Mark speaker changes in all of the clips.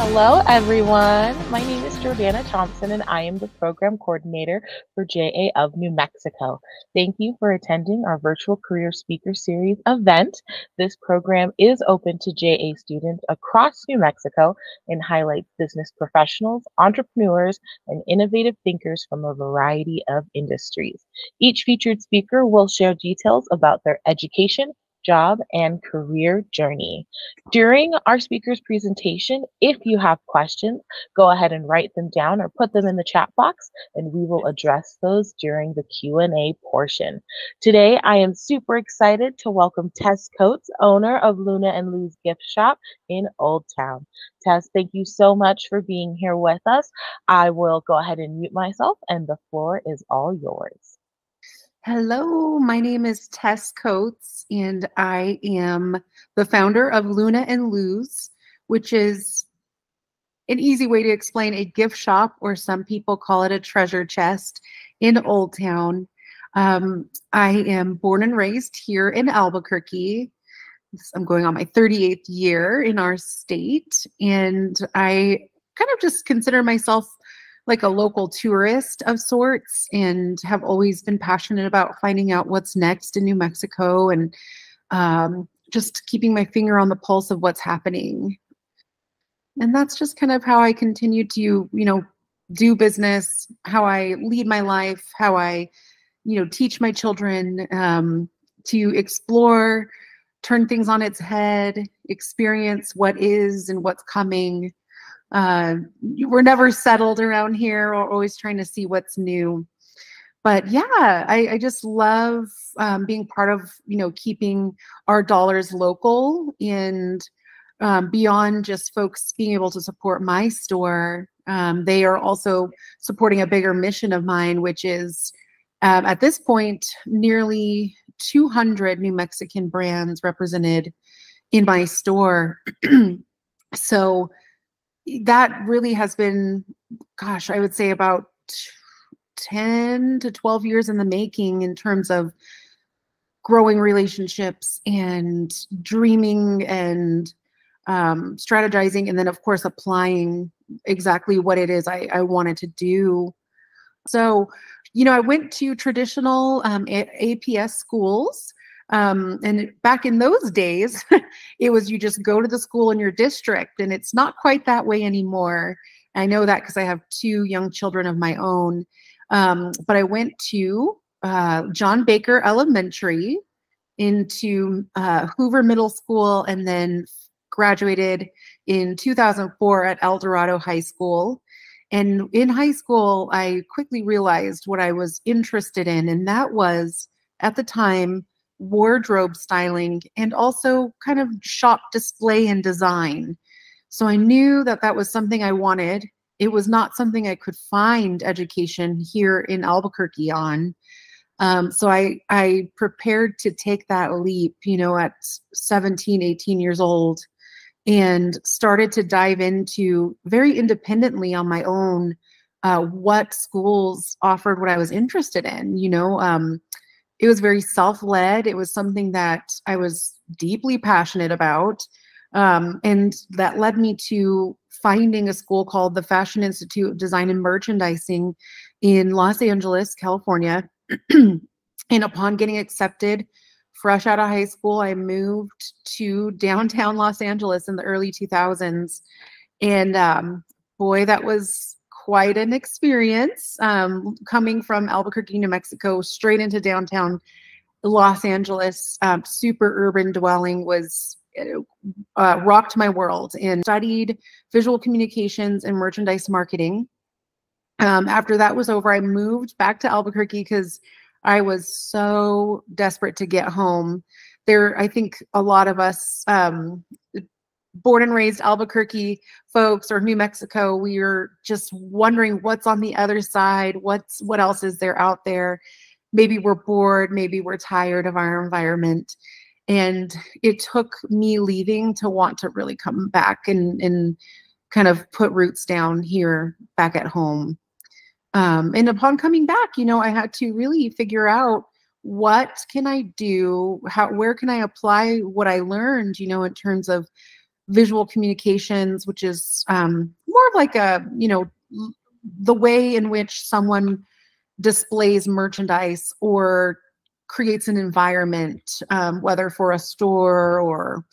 Speaker 1: Hello, everyone. My name is Jordana Thompson, and I am the program coordinator for JA of New Mexico. Thank you for attending our virtual career speaker series event. This program is open to JA students across New Mexico and highlights business professionals, entrepreneurs, and innovative thinkers from a variety of industries. Each featured speaker will share details about their education, job, and career journey. During our speaker's presentation, if you have questions, go ahead and write them down or put them in the chat box, and we will address those during the Q&A portion. Today, I am super excited to welcome Tess Coates, owner of Luna and Lou's Gift Shop in Old Town. Tess, thank you so much for being here with us. I will go ahead and mute myself, and the floor is all yours.
Speaker 2: Hello, my name is Tess Coates, and I am the founder of Luna and Lou's, which is an easy way to explain a gift shop, or some people call it a treasure chest, in Old Town. I am born and raised here in Albuquerque. I'm going on my 38th year in our state, and I kind of just consider myself like a local tourist of sorts, and have always been passionate about finding out what's next in New Mexico, and just keeping my finger on the pulse of what's happening. And that's just kind of how I continue to, do business, how I lead my life, how I, teach my children to explore, turn things on its head, experience what is and what's coming. We're never settled around here, or always trying to see what's new. But yeah, I just love being part of, keeping our dollars local, and beyond just folks being able to support my store, they are also supporting a bigger mission of mine, which is at this point, nearly 200 New Mexican brands represented in my store. So that really has been, gosh, I would say about 10 to 12 years in the making, in terms of growing relationships and dreaming and strategizing, and then of course applying exactly what it is I wanted to do. So, I went to traditional APS schools. And back in those days, it was you just go to the school in your district, and it's not quite that way anymore. I know that because I have two young children of my own. But I went to John Baker Elementary, into Hoover Middle School, and then graduated in 2004 at El Dorado High School. And in high school, I quickly realized what I was interested in, and that was, at the time, wardrobe styling, and also kind of shop display and design. So I knew that that was something I wanted. It was not something I could find education here in Albuquerque on. So I prepared to take that leap, at 17, 18 years old, and started to dive into, very independently on my own, what schools offered what I was interested in. It was very self-led. It was something that I was deeply passionate about. And that led me to finding a school called the Fashion Institute of Design and Merchandising in Los Angeles, California. And upon getting accepted, fresh out of high school, I moved to downtown Los Angeles in the early 2000s. And boy, that was quite an experience, coming from Albuquerque, New Mexico, straight into downtown Los Angeles. Super urban dwelling was rocked my world, and studied visual communications and merchandise marketing. After that was over, I moved back to Albuquerque because I was so desperate to get home. I think a lot of us, born and raised Albuquerque folks, or New Mexico, we are just wondering what's on the other side. What else is there out there? Maybe we're bored, maybe we're tired of our environment. And it took me leaving to want to really come back and kind of put roots down here back at home. And upon coming back, I had to really figure out, what can I do? Where can I apply what I learned, in terms of visual communications, which is more of like a, the way in which someone displays merchandise or creates an environment, whether for a store or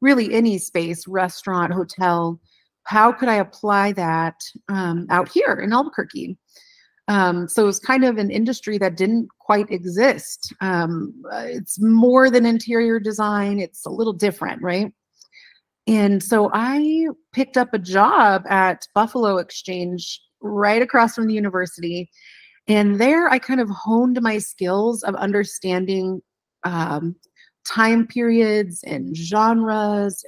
Speaker 2: really any space, restaurant, hotel. How could I apply that out here in Albuquerque? So it's kind of an industry that didn't quite exist. It's more than interior design. It's a little different, right? And so I picked up a job at Buffalo Exchange right across from the university. And there I kind of honed my skills of understanding um, time periods and genres,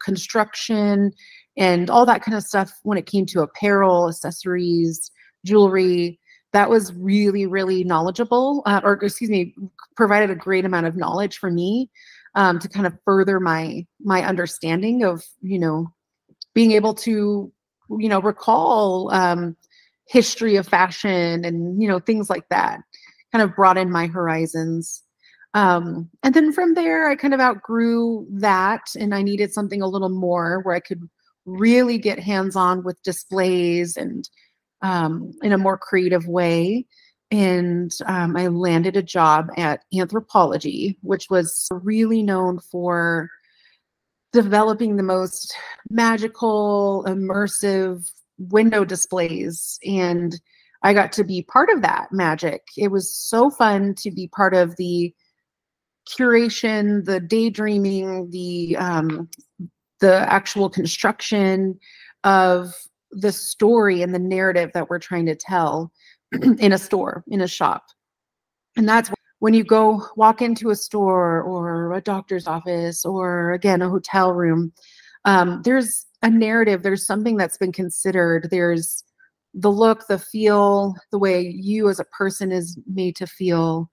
Speaker 2: construction, and all that kind of stuff when it came to apparel, accessories, jewelry. That was really, really knowledgeable, or excuse me, provided a great amount of knowledge for me to kind of further my understanding of, being able to, recall history of fashion and, things like that. Kind of broadened my horizons. And then from there, I kind of outgrew that, and I needed something a little more where I could really get hands-on with displays and in a more creative way. And I landed a job at Anthropology, which was really known for developing the most magical, immersive window displays. And I got to be part of that magic. It was so fun to be part of the curation, the daydreaming, the actual construction of the story and the narrative that we're trying to tell in a store, in a shop. And that's when you go walk into a store or a doctor's office or, again, a hotel room, there's a narrative, there's something that's been considered. There's the look, the feel, the way you as a person is made to feel.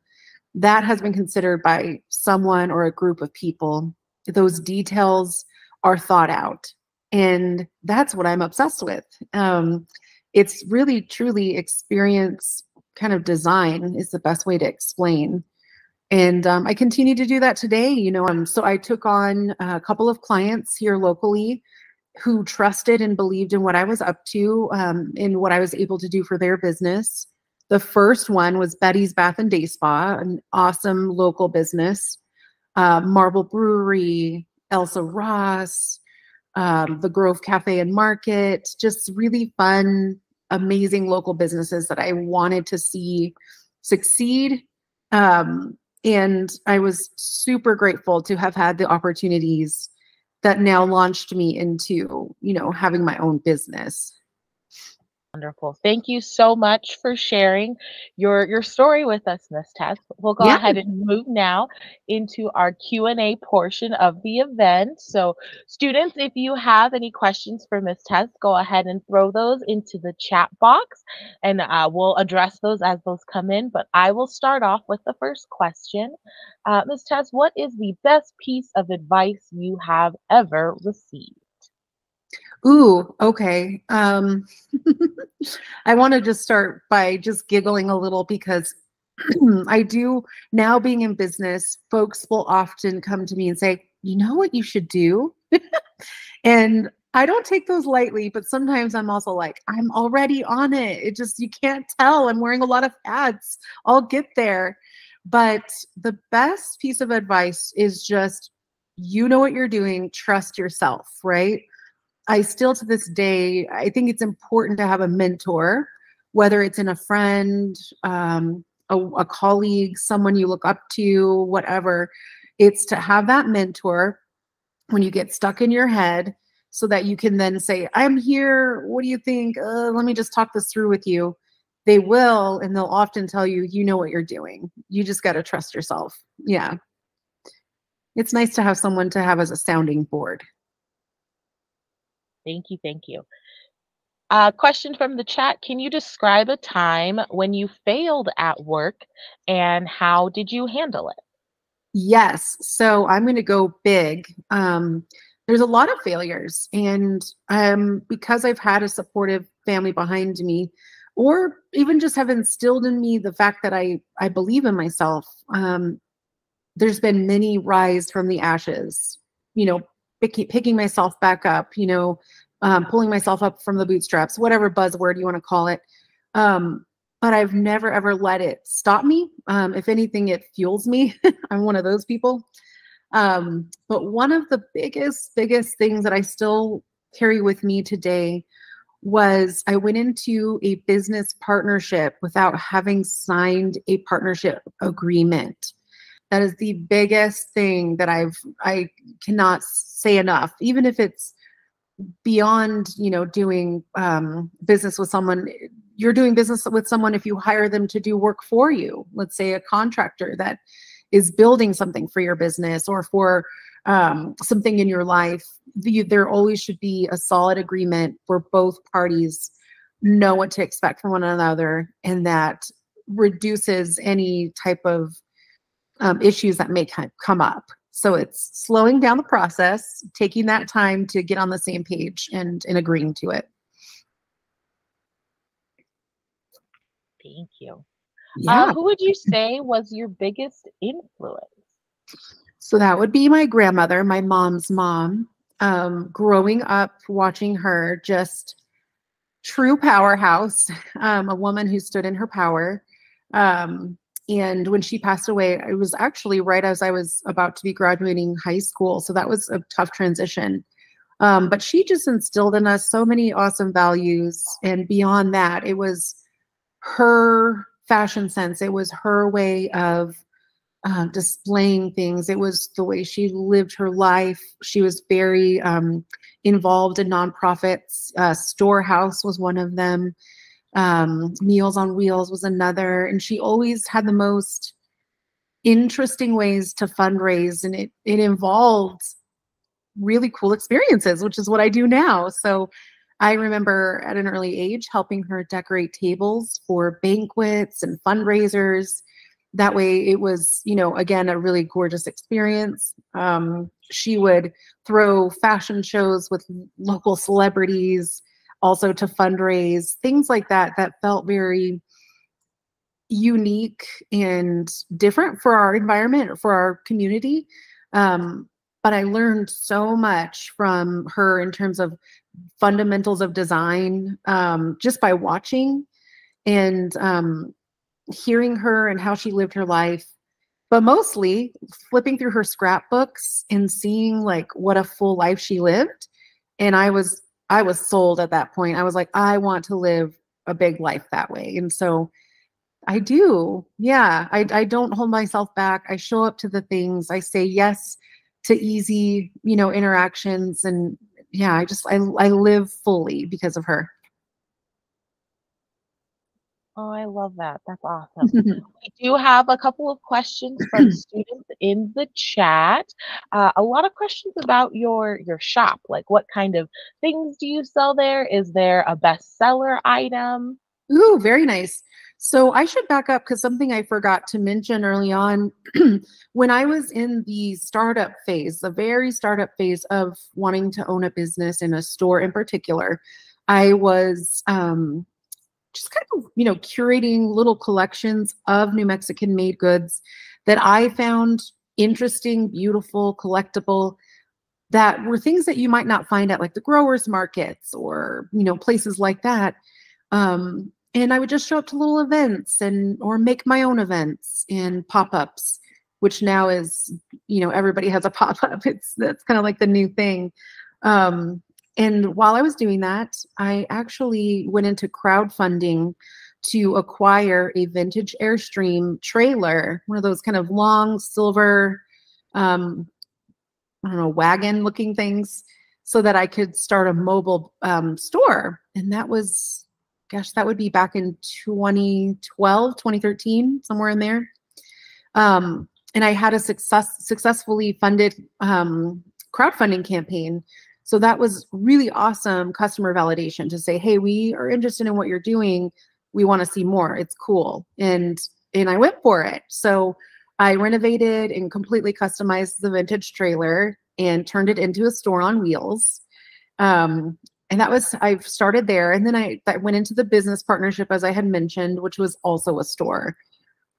Speaker 2: That has been considered by someone or a group of people. Those details are thought out. And that's what I'm obsessed with. It's really, truly experience kind of design is the best way to explain. And I continue to do that today. So I took on a couple of clients here locally who trusted and believed in what I was up to, in what I was able to do for their business. The first one was Betty's Bath and Day Spa, an awesome local business. Marble Brewery, Elsa Ross, the Grove Cafe and Market, just really fun, amazing local businesses that I wanted to see succeed. And I was super grateful to have had the opportunities that now launched me into, having my own business.
Speaker 1: Wonderful. Thank you so much for sharing your story with us, Miss Tess. We'll go
Speaker 2: Yeah.
Speaker 1: ahead and move now into our Q&A portion of the event. So, students, if you have any questions for Miss Tess, go ahead and throw those into the chat box, and we'll address those as those come in. But I will start off with the first question. Miss Tess, what is the best piece of advice you have ever received?
Speaker 2: Ooh, okay. I want to just start by just giggling a little because I do now, being in business, folks will often come to me and say, you know what you should do? And I don't take those lightly, but sometimes I'm also like, I'm already on it. It just, you can't tell. I'm wearing a lot of hats. I'll get there. But the best piece of advice is just, you know what you're doing, trust yourself, right? I still, to this day, I think it's important to have a mentor, whether it's in a friend, a colleague, someone you look up to, whatever. It's to have that mentor when you get stuck in your head so that you can then say, I'm here. What do you think? Let me just talk this through with you. They will, and they'll often tell you, you know what you're doing. You just got to trust yourself. Yeah. It's nice to have someone to have as a sounding board.
Speaker 1: Thank you. Thank you. Question from the chat. Can you describe a time when you failed at work and how did you handle it?
Speaker 2: Yes. So I'm going to go big. There's a lot of failures. And because I've had a supportive family behind me, or even just have instilled in me the fact that I believe in myself, there's been many rise from the ashes, you know, picking myself back up, pulling myself up from the bootstraps, whatever buzzword you want to call it. But I've never, ever let it stop me. If anything, it fuels me. I'm one of those people. But one of the biggest things that I still carry with me today was I went into a business partnership without having signed a partnership agreement. That is the biggest thing that I cannot say enough, even if it's beyond, doing business with someone. You're doing business with someone if you hire them to do work for you. Let's say a contractor that is building something for your business or for something in your life. There always should be a solid agreement where both parties know what to expect from one another, and that reduces any type of issues that may come up. So it's slowing down the process, taking that time to get on the same page and agreeing to it.
Speaker 1: Thank you.
Speaker 2: Yeah.
Speaker 1: Who would you say was your biggest influence?
Speaker 2: So that would be my grandmother, my mom's mom. Growing up, watching her, just true powerhouse, a woman who stood in her power. And when she passed away, it was actually right as I was about to be graduating high school. So that was a tough transition. But she just instilled in us so many awesome values. And beyond that, it was her fashion sense. It was her way of displaying things. It was the way she lived her life. She was very involved in nonprofits. Storehouse was one of them. Meals on Wheels was another. And she always had the most interesting ways to fundraise. And it involved really cool experiences, which is what I do now. So I remember at an early age helping her decorate tables for banquets and fundraisers. That way it was, again, a really gorgeous experience. She would throw fashion shows with local celebrities, also to fundraise, things like that, that felt very unique and different for our environment, for our community. But I learned so much from her in terms of fundamentals of design, just by watching and hearing her and how she lived her life, but mostly flipping through her scrapbooks and seeing like what a full life she lived. And I was sold at that point. I was like, I want to live a big life that way. And so I do. Yeah. I don't hold myself back. I show up to the things. I say yes to easy, interactions. And yeah, I live fully because of her.
Speaker 1: Oh, I love that. That's awesome. We do have a couple of questions from students in the chat. A lot of questions about your shop. Like, what kind of things do you sell there? Is there a bestseller item?
Speaker 2: Ooh, very nice. So I should back up because something I forgot to mention early on, when I was in the startup phase, the very startup phase of wanting to own a business in a store in particular, I was just kind of, curating little collections of New Mexican made goods that I found interesting, beautiful, collectible, that were things that you might not find at like the growers markets or, places like that. And I would just show up to little events or make my own events and pop-ups, which now is, everybody has a pop-up. That's kind of like the new thing. And while I was doing that, I actually went into crowdfunding to acquire a vintage Airstream trailer, one of those kind of long silver, wagon looking things, so that I could start a mobile store. And that was, that would be back in 2012, 2013, somewhere in there. And I had a successfully funded crowdfunding campaign. So that was really awesome customer validation to say, hey, we are interested in what you're doing. We want to see more. It's cool. And I went for it. So I renovated and completely customized the vintage trailer and turned it into a store on wheels. And I've started there. And then I went into the business partnership, as I had mentioned, which was also a store.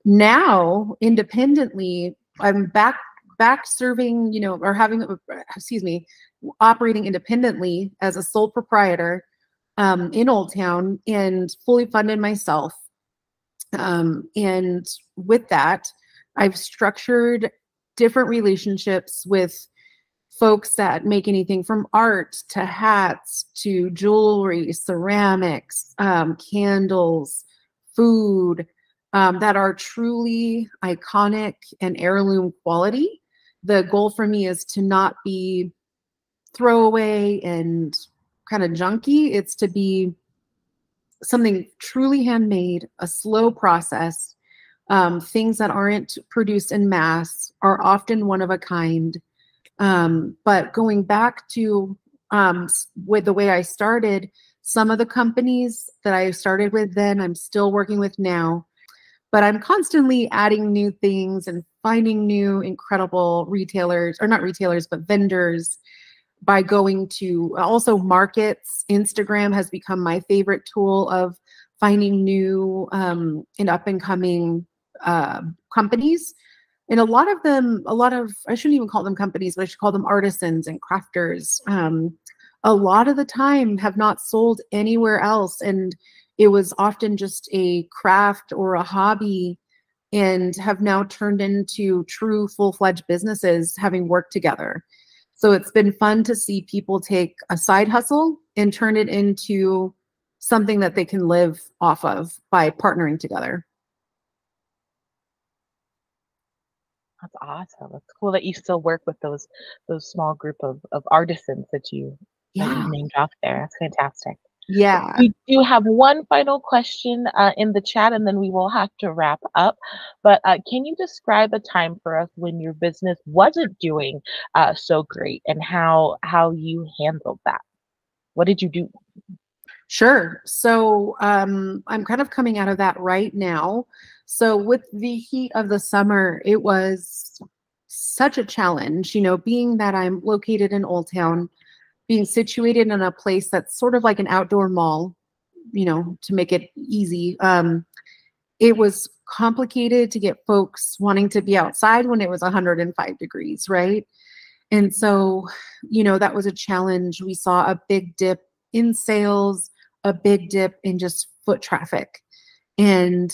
Speaker 2: Now, independently, I'm back back serving, or having, excuse me, operating independently as a sole proprietor in Old Town and fully funded myself. And with that, I've structured different relationships with folks that make anything from art to hats to jewelry, ceramics, candles, food, that are truly iconic and heirloom quality. The goal for me is to not be throwaway and kind of junky. It's to be something truly handmade, a slow process. Things that aren't produced in mass are often one of a kind. But going back to with the way I started, some of the companies that I started with then, I'm still working with now, but I'm constantly adding new things and finding new incredible retailers, or not retailers, but vendors, by going to also markets. Instagram has become my favorite tool of finding new and up and coming companies. And a lot of, I shouldn't even call them companies, but I should call them artisans and crafters. A lot of the time have not sold anywhere else. And it was often just a craft or a hobby, and have now turned into true full-fledged businesses having worked together. So it's been fun to see people take a side hustle and turn it into something that they can live off of by partnering together.
Speaker 1: That's awesome. It's cool that you still work with those small group of artisans that you
Speaker 2: Yeah.
Speaker 1: named off there. That's fantastic.
Speaker 2: Yeah.
Speaker 1: We do have one final question in the chat, and then we will have to wrap up. But can you describe a time for us when your business wasn't doing so great, and how you handled that? What did you do?
Speaker 2: Sure. So I'm kind of coming out of that right now. So with the heat of the summer, it was such a challenge, being that I'm located in Old Town, being situated in a place that's sort of like an outdoor mall, to make it easy. It was complicated to get folks wanting to be outside when it was 105 degrees, right? And so, that was a challenge. We saw a big dip in sales, a big dip in just foot traffic. And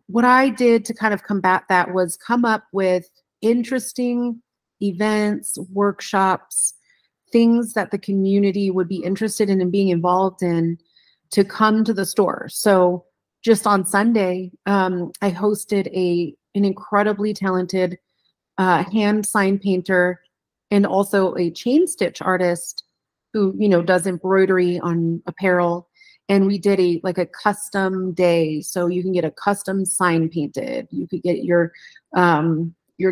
Speaker 2: what I did to kind of combat that was come up with interesting events, workshops, things that the community would be interested in and being involved in to come to the store. So just on Sunday, I hosted an incredibly talented hand sign painter and also a chain stitch artist who, does embroidery on apparel. And we did a custom day. So you can get a custom sign painted. You could get your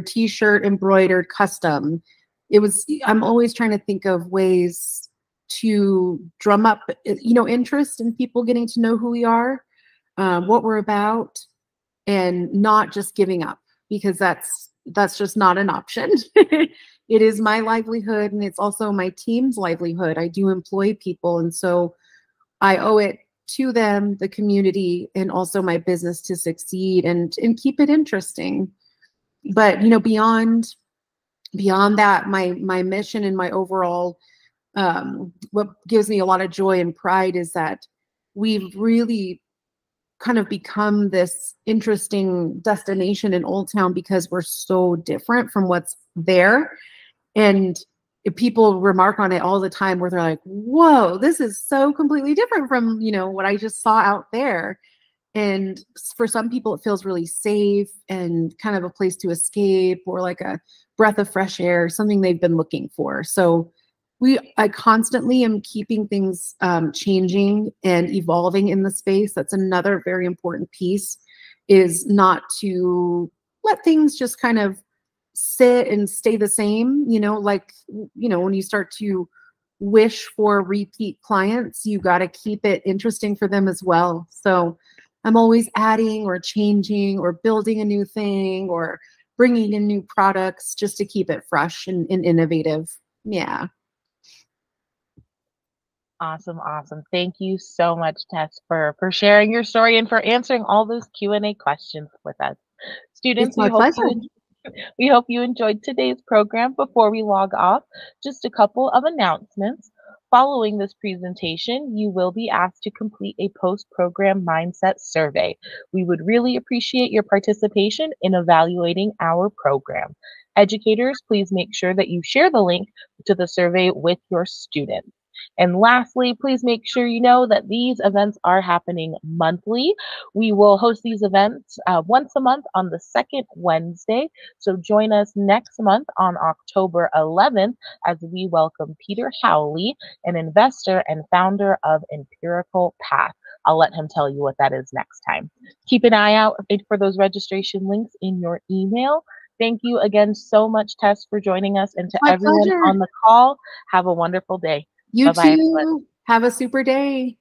Speaker 2: t-shirt embroidered custom. I'm always trying to think of ways to drum up, interest in people getting to know who we are, what we're about, and not just giving up, because that's just not an option. It is my livelihood, and it's also my team's livelihood. I do employ people, and so I owe it to them, the community, and also my business to succeed and keep it interesting. But beyond that, my mission and my overall, what gives me a lot of joy and pride is that we've really kind of become this interesting destination in Old Town because we're so different from what's there. And people remark on it all the time where they're like, whoa, this is so completely different from, what I just saw out there. And for some people, it feels really safe and kind of a place to escape, or like a breath of fresh air, something they've been looking for. So I constantly am keeping things changing and evolving in the space. That's another very important piece, is not to let things just kind of sit and stay the same. When you start to wish for repeat clients, you got to keep it interesting for them as well. So I'm always adding or changing or building a new thing or bringing in new products just to keep it fresh and innovative. Yeah.
Speaker 1: Awesome, awesome. Thank you so much, Tess, for sharing your story and for answering all those Q&A questions with us.
Speaker 2: It's
Speaker 1: Students, we
Speaker 2: my
Speaker 1: hope
Speaker 2: pleasure.
Speaker 1: We hope you enjoyed today's program. Before we log off, just a couple of announcements. Following this presentation, you will be asked to complete a post-program mindset survey. We would really appreciate your participation in evaluating our program. Educators, please make sure that you share the link to the survey with your students. And lastly, please make sure you know that these events are happening monthly. We will host these events once a month on the second Wednesday. So join us next month on October 11th as we welcome Peter Howley, an investor and founder of Empirical Path. I'll let him tell you what that is next time. Keep an eye out for those registration links in your email. Thank you again so much, Tess, for joining us. And to
Speaker 2: My
Speaker 1: everyone
Speaker 2: pleasure.
Speaker 1: on the call, have a wonderful day.
Speaker 2: You
Speaker 1: Bye bye, everyone.
Speaker 2: too. Have a super day.